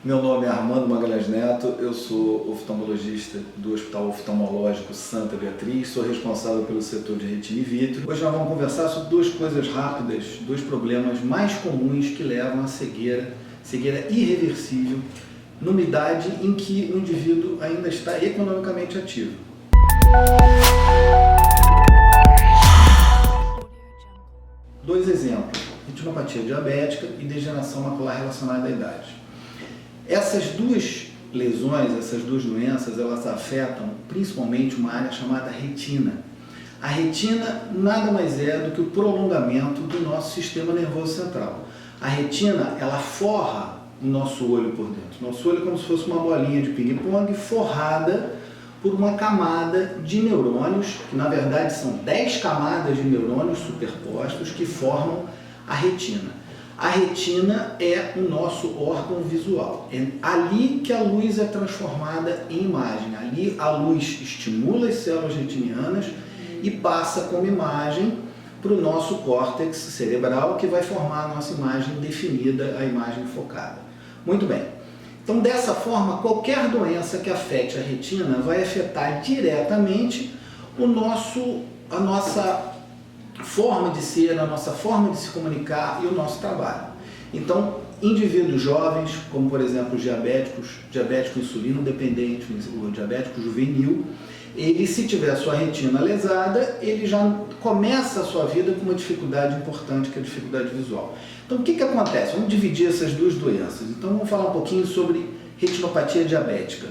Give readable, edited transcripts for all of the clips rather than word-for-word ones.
Meu nome é Armando Magalhães Neto, eu sou oftalmologista do Hospital Oftalmológico Santa Beatriz, sou responsável pelo setor de retina e vítreo. Hoje nós vamos conversar sobre duas coisas rápidas, dois problemas mais comuns que levam à cegueira irreversível, numa idade em que o indivíduo ainda está economicamente ativo. Dois exemplos: retinopatia diabética e degeneração macular relacionada à idade. Essas duas lesões, essas duas doenças, elas afetam principalmente uma área chamada retina. A retina nada mais é do que o prolongamento do nosso sistema nervoso central. A retina, ela forra o nosso olho por dentro. Nosso olho é como se fosse uma bolinha de ping-pong forrada por uma camada de neurônios, que na verdade são 10 camadas de neurônios superpostos que formam a retina. A retina é o nosso órgão visual. É ali que a luz é transformada em imagem. Ali a luz estimula as células retinianas e passa como imagem para o nosso córtex cerebral, que vai formar a nossa imagem definida, a imagem focada. Muito bem. Então, dessa forma, qualquer doença que afete a retina vai afetar diretamente a nossa forma de ser, a nossa forma de se comunicar e o nosso trabalho. Então, indivíduos jovens, como por exemplo os diabético insulino dependente, o diabético juvenil, ele, se tiver a sua retina lesada, ele já começa a sua vida com uma dificuldade importante, que é a dificuldade visual. Então, o que acontece? Vamos dividir essas duas doenças. Então, vamos falar um pouquinho sobre retinopatia diabética.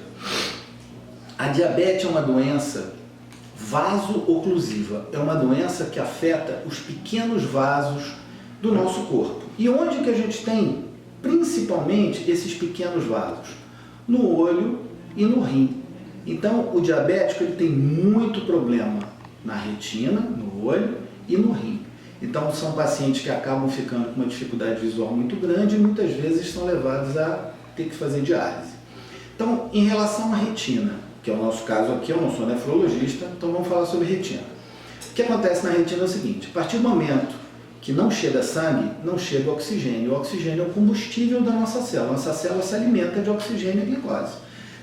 A diabetes é uma doença vaso-oclusiva, é uma doença que afeta os pequenos vasos do nosso corpo. E onde que a gente tem principalmente esses pequenos vasos? No olho e no rim. Então, o diabético ele tem muito problema na retina, no olho e no rim. Então, são pacientes que acabam ficando com uma dificuldade visual muito grande e muitas vezes são levados a ter que fazer diálise. Então, em relação à retina, que é o nosso caso aqui, eu não sou nefrologista, então vamos falar sobre retina. O que acontece na retina é o seguinte: a partir do momento que não chega sangue, não chega oxigênio. O oxigênio é o combustível da nossa célula. Nossa célula se alimenta de oxigênio e glicose.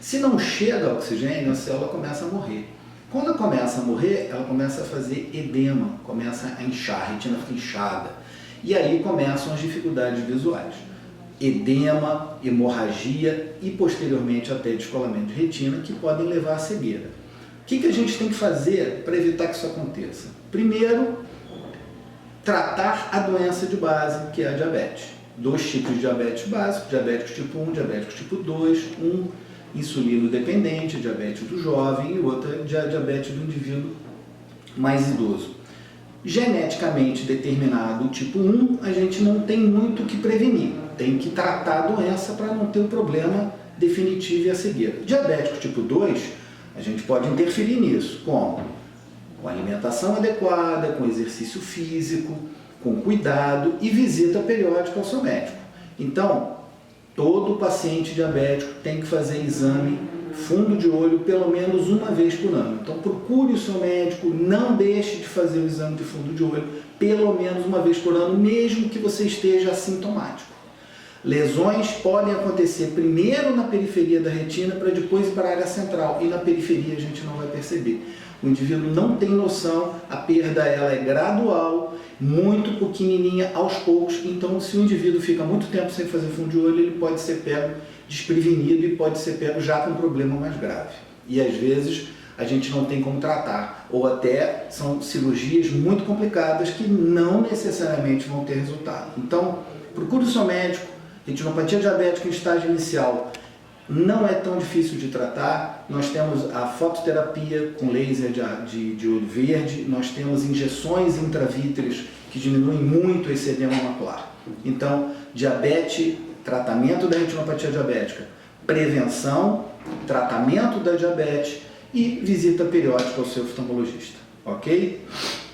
Se não chega oxigênio, a célula começa a morrer. Quando ela começa a morrer, ela começa a fazer edema, começa a inchar, a retina fica inchada. E aí começam as dificuldades visuais. Edema, hemorragia e posteriormente até descolamento de retina, que podem levar à cegueira. O que a gente tem que fazer para evitar que isso aconteça? Primeiro, tratar a doença de base, que é a diabetes. Dois tipos de diabetes básicos: diabético tipo 1, diabético tipo 2, um insulino dependente, diabetes do jovem, e outra diabetes do indivíduo mais idoso. Geneticamente determinado o tipo 1, a gente não tem muito o que prevenir, tem que tratar a doença para não ter o problema definitivo e a cegueira. Diabético tipo 2, a gente pode interferir nisso, como? Com alimentação adequada, com exercício físico, com cuidado e visita periódica ao seu médico. Então, todo paciente diabético tem que fazer exame fundo de olho pelo menos uma vez por ano. Então, procure o seu médico, não deixe de fazer o exame de fundo de olho pelo menos uma vez por ano, mesmo que você esteja assintomático. Lesões podem acontecer primeiro na periferia da retina para depois ir para a área central, e na periferia a gente não vai perceber. O indivíduo não tem noção, a perda ela é gradual, muito pequenininha, aos poucos. Então, se o indivíduo fica muito tempo sem fazer fundo de olho, ele pode ser pego desprevenido e pode ser pego já com um problema mais grave. E às vezes a gente não tem como tratar, ou até são cirurgias muito complicadas que não necessariamente vão ter resultado. Então, procure o seu médico. Retinopatia diabética em estágio inicial não é tão difícil de tratar. Nós temos a fototerapia com laser de olho verde, nós temos injeções intravítreas que diminuem muito esse edema macular. Então, diabetes, tratamento da retinopatia diabética, prevenção, tratamento da diabetes e visita periódica ao seu oftalmologista, ok?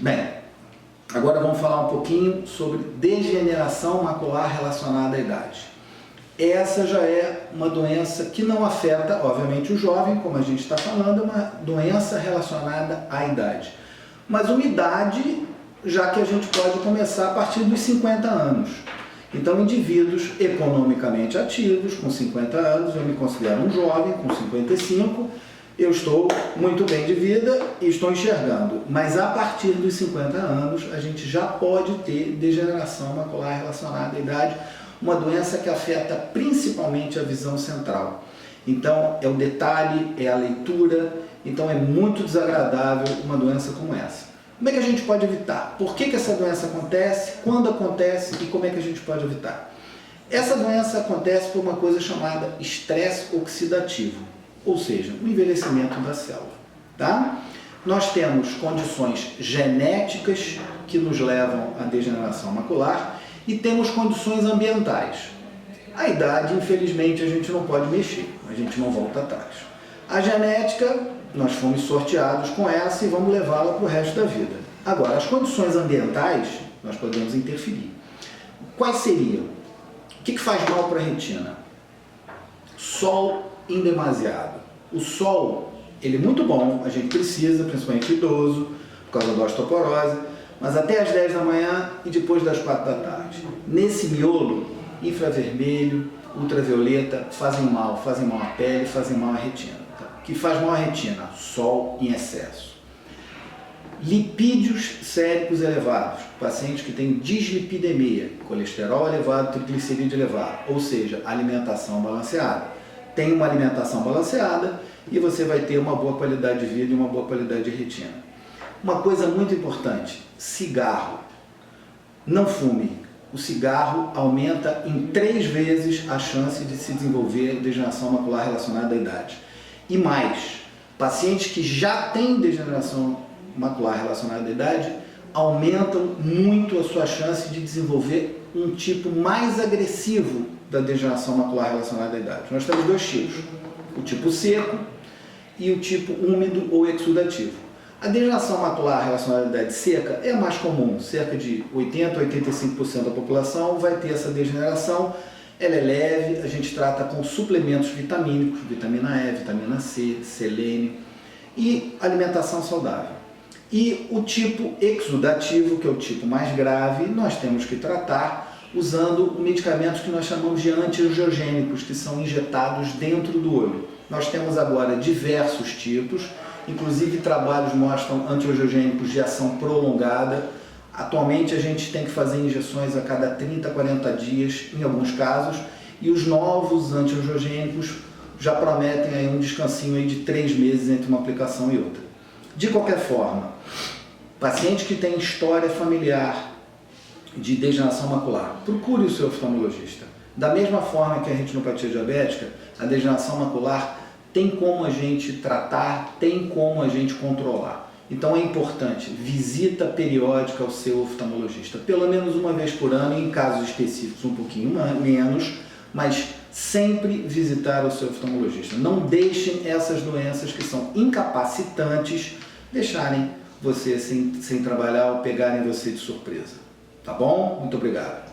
Bem, agora vamos falar um pouquinho sobre degeneração macular relacionada à idade. Essa já é uma doença que não afeta, obviamente, o jovem, como a gente está falando, é uma doença relacionada à idade. Mas uma idade, já que a gente pode começar a partir dos 50 anos. Então, indivíduos economicamente ativos, com 50 anos, eu me considero um jovem, com 55, eu estou muito bem de vida e estou enxergando. Mas a partir dos 50 anos, a gente já pode ter degeneração macular relacionada à idade, uma doença que afeta principalmente a visão central. Então, é o detalhe, é a leitura, então é muito desagradável uma doença como essa. Como é que a gente pode evitar? Por que essa doença acontece? Quando acontece e como é que a gente pode evitar? Essa doença acontece por uma coisa chamada estresse oxidativo, ou seja, o envelhecimento da célula. Tá? Nós temos condições genéticas que nos levam à degeneração macular e temos condições ambientais. A idade, infelizmente, a gente não pode mexer, a gente não volta atrás. A genética, nós fomos sorteados com essa e vamos levá-la para o resto da vida. Agora, as condições ambientais, nós podemos interferir. Quais seriam? O que faz mal para a retina? Sol em demasiado. O sol, ele é muito bom, a gente precisa, principalmente idoso, por causa da osteoporose, mas até às 10 da manhã e depois das 4 da tarde. Nesse miolo, infravermelho, ultravioleta fazem mal à pele, fazem mal à retina. O que faz mal à retina? Sol em excesso. Lipídios séricos elevados, pacientes que têm dislipidemia, colesterol elevado, triglicerídeo elevado, ou seja, alimentação balanceada. Tem uma alimentação balanceada e você vai ter uma boa qualidade de vida e uma boa qualidade de retina. Uma coisa muito importante, cigarro. Não fume. O cigarro aumenta em 3 vezes a chance de se desenvolver degeneração macular relacionada à idade. E mais, pacientes que já têm degeneração macular relacionada à idade aumentam muito a sua chance de desenvolver um tipo mais agressivo da degeneração macular relacionada à idade. Nós temos 2 tipos, o tipo seco e o tipo úmido ou exudativo. A degeneração macular relacionada à idade seca é a mais comum, cerca de 80% a 85% da população vai ter essa degeneração. Ela é leve, a gente trata com suplementos vitamínicos, vitamina E, vitamina C, selênio e alimentação saudável. E o tipo exudativo, que é o tipo mais grave, nós temos que tratar usando medicamentos que nós chamamos de antiangiogênicos, que são injetados dentro do olho. Nós temos agora diversos tipos, inclusive trabalhos mostram antiangiogênicos de ação prolongada. Atualmente a gente tem que fazer injeções a cada 30 a 40 dias em alguns casos, e os novos antiangiogênicos já prometem aí um descansinho aí de 3 meses entre uma aplicação e outra. De qualquer forma, paciente que tem história familiar de degeneração macular, procure o seu oftalmologista. Da mesma forma que a retinopatia diabética, a degeneração macular tem como a gente tratar, tem como a gente controlar. Então é importante, visita periódica ao seu oftalmologista, pelo menos uma vez por ano, em casos específicos um pouquinho menos, mas sempre visitar o seu oftalmologista. Não deixem essas doenças que são incapacitantes deixarem você sem trabalhar ou pegarem você de surpresa. Tá bom? Muito obrigado.